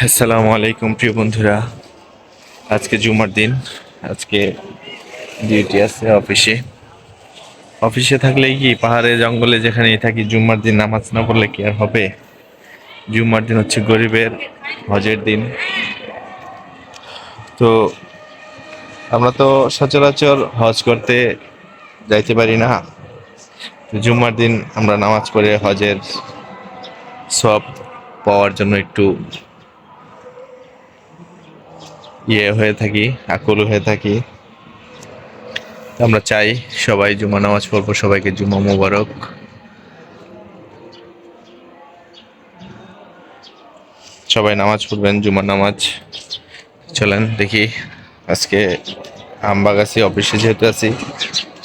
আসসালামু আলাইকুম প্রিয় বন্ধুরা। আজকে জুমার দিন। আজকে ডিউটি আছে অফিসে। অফিসে থাকলে কি পাহাড়ে জঙ্গলে যেখানেই থাকি, জুম্মার দিন নামাজ না পড়লে কি আর হবে? জুম্মার দিন হচ্ছে গরিবের হজের দিন। তো আমরা তো সচরাচর হজ করতে যাইতে পারি না। তো জুম্মার দিন আমরা নামাজ পড়ে হজের সওয়াব পাওয়ার জন্য একটু হয়ে থাকি, আকুল হয়ে থাকি। আমরা চাই সবাই জুমা নামাজ পড়বো, সবাইকে জুমা মোবারক। সবাই নামাজ পড়বেন, জুমার নামাজ। চলেন দেখি আজকে আমবাগ আছি, অফিসে যেহেতু আছি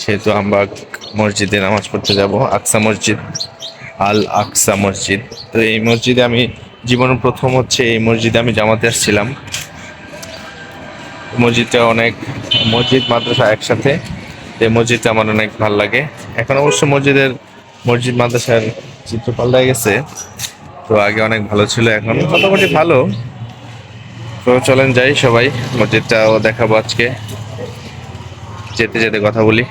সেহেতু আমবাগ মসজিদে নামাজ পড়তে যাব। আকসা মসজিদ, আল আকসা মসজিদ। তো এই মসজিদে আমি জীবনের প্রথম হচ্ছে এই মসজিদে আমি জামাতে আসছিলাম। মসজিদটা অনেক, মসজিদ মাদ্রাসা একসাথে। এই মসজিদটা আমার অনেক ভালো লাগে। এখন অবশ্য মসজিদ মাদ্রাসার চিত্র পাল্টে গেছে। তো আগে অনেক ভালো ছিল, এখন মোটামুটি ভালো। তো চলেন যাই সবাই, মসজিদটাও দেখাবো আজকে। যেতে যেতে কথা বলি।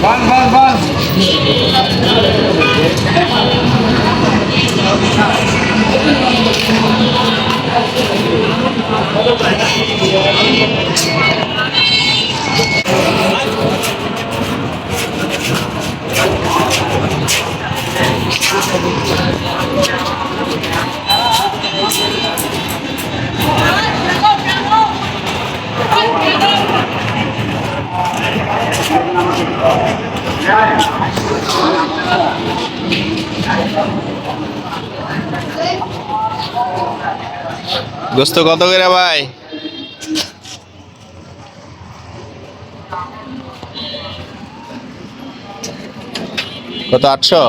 बस बस बस গোস্ত কত করে ভাই? কত? 800,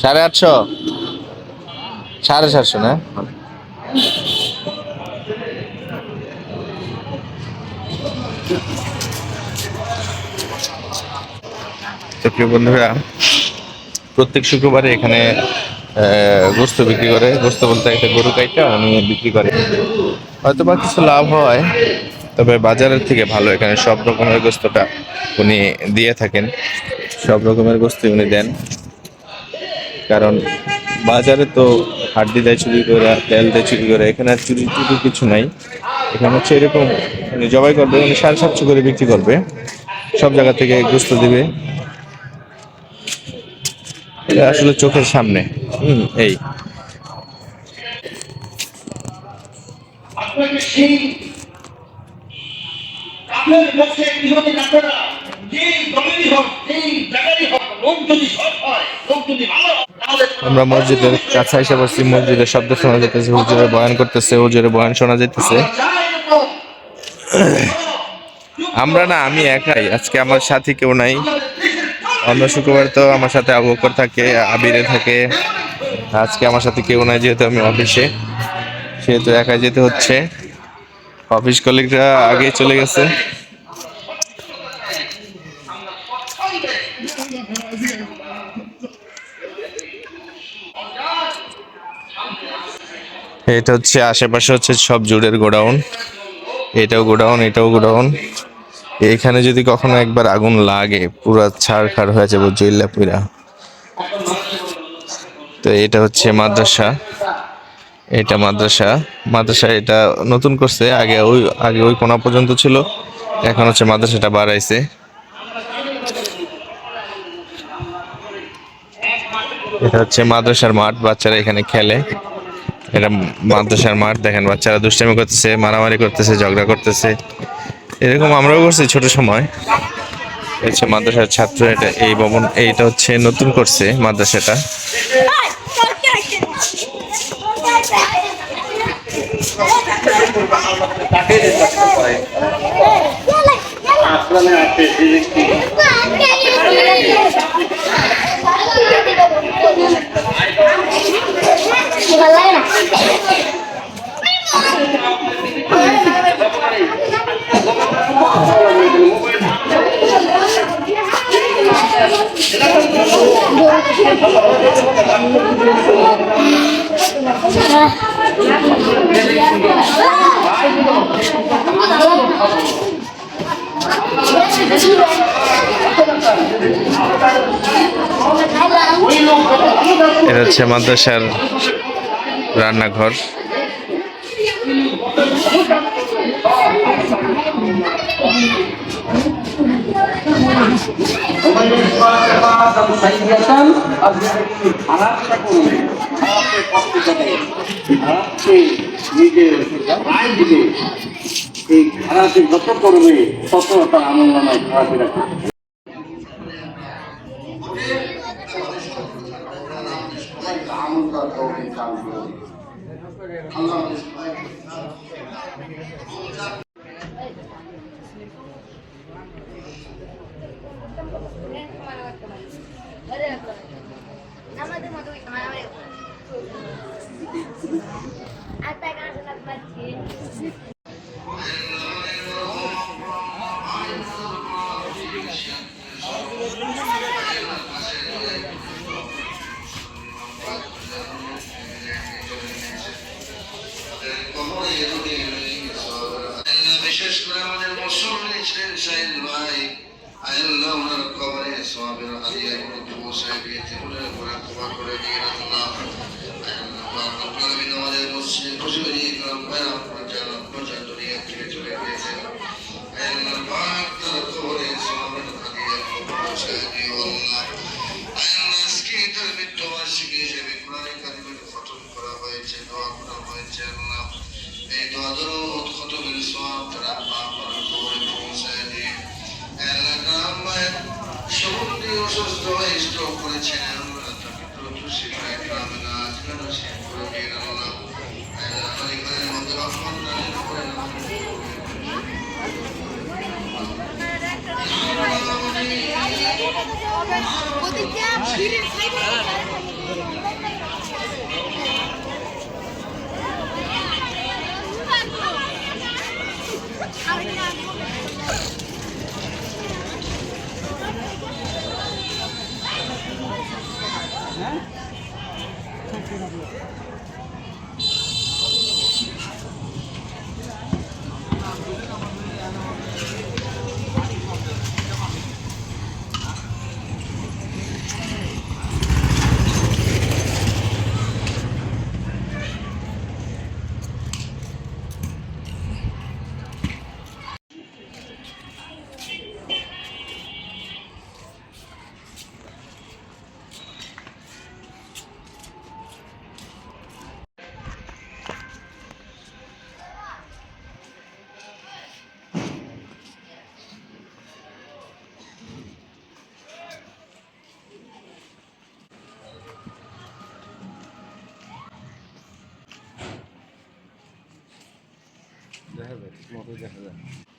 850, 750 না? তো প্রিয় বন্ধুরা, প্রত্যেক শুক্রবারে এখানে গোস্ত বিক্রি করে। গোস্ত বলতে একটা গরু কাইটা উনি বিক্রি করে। হয়তো বা কিছু লাভ হয়, তবে বাজারের থেকে ভালো এখানে সব রকমের গোস্তটা উনি দিয়ে থাকেন। সব রকমের গোস্ত উনি দেন। কারণ বাজারে তো হাড্ডি দেয় চুরি করে, তেল দেয় চুরি করে। এখানে আর চুরি চুরি কিছু নাই। এখানে হচ্ছে এরকম, উনি জবাই করবে, উনি 750 করে বিক্রি করবে। সব জায়গা থেকে গোস্ত দিবে। এটা আসলে চোখের সামনে। এই আপনাকে সেই আপনার পক্ষে গৃহী ডাক্তাররা যে দলেরই হোক, যেই জায়গারই হোক, লোক যদি সৎ হয়, লোক যদি ভালো হয়, তাহলে আমরা মসজিদের কাছে এসে পড়ছি। মসজিদের শব্দ শোনা যেতেছে, হুজুরে বয়ান করতেছে, হুজুরে বয়ান শোনা যেতেছে। আমরা চাই এরকম আমরা না, আমি একাই আজকে, আমার সাথী কেউ নাই। আমাদের দেশের অন্য শুক্রবার তো আমার সাথে আবু বকর থাকে, আবিরে থাকে। আজকে আমার সাথে কেউ নাই, যেহেতু আমি অফিসে, সেহেতু একাই যেতে হচ্ছে। অফিস কলিগরা আগে চলে গেছে। এটা হচ্ছে আশেপাশে হচ্ছে সব জুড়ের গোডাউন। এটাও গোডাউন, এটাও গোডাউন। এখানে যদি কখনো একবার আগুন লাগে, পুরা ছাড়খাড় হয়ে যাবে জইল্লা পুরা। তো এটা হচ্ছে মাদ্রাসা। এটা মাদ্রাসা এটা নতুন করছে। আগে ওই কোনা পর্যন্ত ছিল, এখন হচ্ছে মাদ্রাসাটা বাড়াইছে। এটা হচ্ছে মাদ্রাসার মাঠ, বাচ্চারা এখানে খেলে। এটা মাদ্রাসার মাঠ, দেখেন বাচ্চারা দুষ্টামি করতেছে, মারামারি করতেছে, ঝগড়া করতেছে। এরকম আমরাও করছি ছোট সময়। এটা হচ্ছে মাদ্রাসার ছাত্র, এটা এই ভবন, এইটা হচ্ছে নতুন করছে মাদ্রাসাটা। এটা হচ্ছে মাদ্রাসার রান্নাঘর। এই খারাপে যত করবে তত তার আমল নামায় খারাপে রাখবে। বিশেষ করে আমাদের মুসলমান ছিলেন সাইদ ভাই আল্লাহ ওনার কবরে সওয়াবের হাদিয়া গুলো পৌঁছায় দিয়ে জীবনের উপরে ক্ষমা করে দিয়ে আল্লাহ আমাদের মুসলিম খুশি করম ভাই আপনার জানাত পর্যন্ত নিয়ে ফিরে চলে গিয়েছেন আল্লাহ পাক তার কবরে সওয়াবের হাদিয়া গুলো পৌঁছায় দিও আল্লাহ আল্লাহ আজকে তার মৃত্যুবার্ষিকী হিসেবে কোরআন কারিমের খতম করা হয়েছে, দোয়া করা হয়েছে। আল্লাহ এই দোয়া দরুদ খতমের সওয়াব তারা আপনার কবরে পৌঁছায় দিয়ে অসুস্থ হয়ে স্ট্রোক করেছেন, আমরা তাকে দ্রুত শিফায়ে কামিলা আজকাল শেষ করে দিন আল্লাহ পরিবারের মধ্যে রহমত নাযিল করেন। দেখা যায় মতো দেখা যায়।